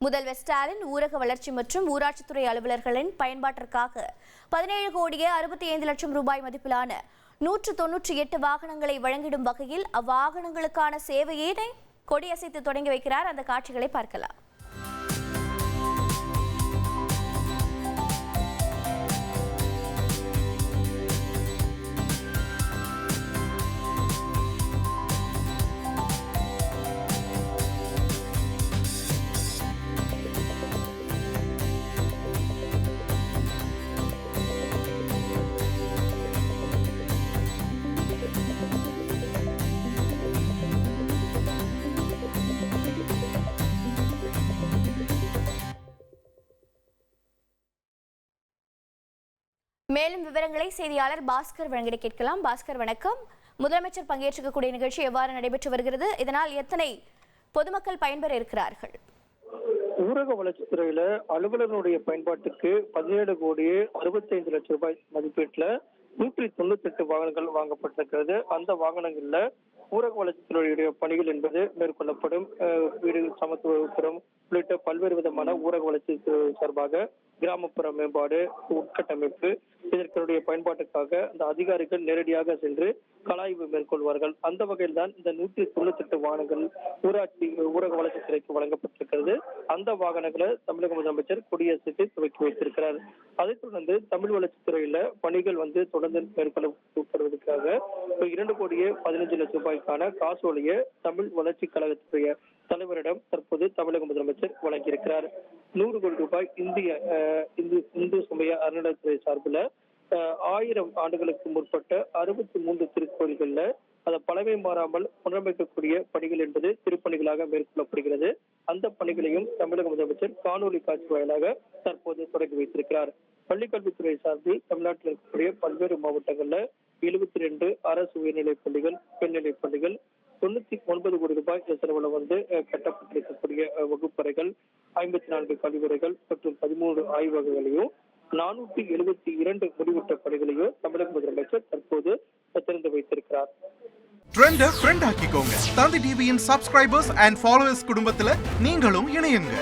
முதல்வர் ஸ்டாலின் ஊரக வளர்ச்சி மற்றும் ஊராட்சித்துறை அலுவலர்களின் பயன்பாட்டிற்காக 17 கோடியே 65 லட்சம் ரூபாய் மதிப்பிலான 198 வாகனங்களை வழங்கிடும் வகையில் அவ்வாகனங்களுக்கான சேவையினை கொடியசைத்து தொடங்கி வைக்கிறார். அந்த காட்சிகளை பார்க்கலாம். மேலும் விவரங்களை செய்தியாளர் பாஸ்கர் வழங்கிட கேட்கலாம். பாஸ்கர், வணக்கம். முதலமைச்சர் பங்கேற்கக்கூடிய நிகழ்ச்சி எவ்வாறு நடைபெற்று வருகிறது? இதனால் எத்தனை பொதுமக்கள் பயன்பெற இருக்கிறார்கள்? ஊரக வளர்ச்சித்துறையில அலுவலர்களுடைய பயன்பாட்டுக்கு 17 கோடியே 65 லட்சம் ரூபாய் மதிப்பீட்டுல 198 வாகனங்கள் வாங்கப்பட்டிருக்கிறது. அந்த வாகனங்கள்ல ஊரக வளர்ச்சித்துறையுடைய பணிகள் என்பது மேற்கொள்ளப்படும். வீடு சமத்துவபுரம் உள்ளிட்ட பல்வேறு விதமான ஊரக வளர்ச்சி சார்பாக கிராமப்புற மேம்பாடு, உட்கட்டமைப்பு, இதற்குடைய பயன்பாட்டுக்காக இந்த அதிகாரிகள் நேரடியாக சென்று கலாய்வு மேற்கொள்வார்கள். அந்த வகையில் தான் இந்த 198 வாகனங்கள் ஊரக வளர்ச்சித்துறைக்கு வழங்கப்பட்டிருக்கிறது. அந்த வாகனங்களை தமிழக முதலமைச்சர் கொடியசைத்து துவக்கி வைத்திருக்கிறார். அதைத் தொடர்ந்து தமிழ் வளர்ச்சித்துறையில பணிகள் தொடர்ந்து மேற்கொள்ளப்படுவதற்காக 2 கோடியே 15 லட்சம் ரூபாய்க்கான காசோலையை தமிழ் வளர்ச்சி கழகத்துடைய தலைவரிடம் தற்போது தமிழக முதலமைச்சர் வழங்கியிருக்கிறார். 100 கோடி ரூபாய் இந்து சமய அறநிலையத்துறை சார்பில் 1000 ஆண்டுகளுக்கு முற்பட்ட 63 திருக்கோயில்கள்ல அதை பழமை மாறாமல் புனரமைக்கக்கூடிய பணிகள் என்பது திருப்பணிகளாக மேற்கொள்ளப்படுகிறது. அந்த பணிகளையும் தமிழக முதலமைச்சர் காணொலி காட்சி வாயிலாக தற்போது தொடங்கி வைத்திருக்கிறார். பள்ளிக்கல்வித்துறை சார்பில் தமிழ்நாட்டில் இருக்கக்கூடிய பல்வேறு மாவட்டங்கள்ல 72 அரசு உயர்நிலைப் பள்ளிகள், பெண்நிலைப் பள்ளிகள், 99 கோடி ரூபாய் செலவுல கட்டப்பட்டிருக்கக்கூடிய வகுப்பறைகள், 54 கழிவறைகள் மற்றும் 13 ஆய்வகங்களையும் 472 முடிவுற்ற பணிகளையும் தமிழக முதலமைச்சர் தற்போது திறந்து வைத்திருக்கிறார். ட்ரெண்ட ஃப்ரெண்ட் ஆக்கிக்கோங்க. தந்தி டிவியின் சப்ஸ்கிரைபர்ஸ் அண்ட் ஃபாலோவர்ஸ் குடும்பத்துல நீங்களும் இணையுங்க.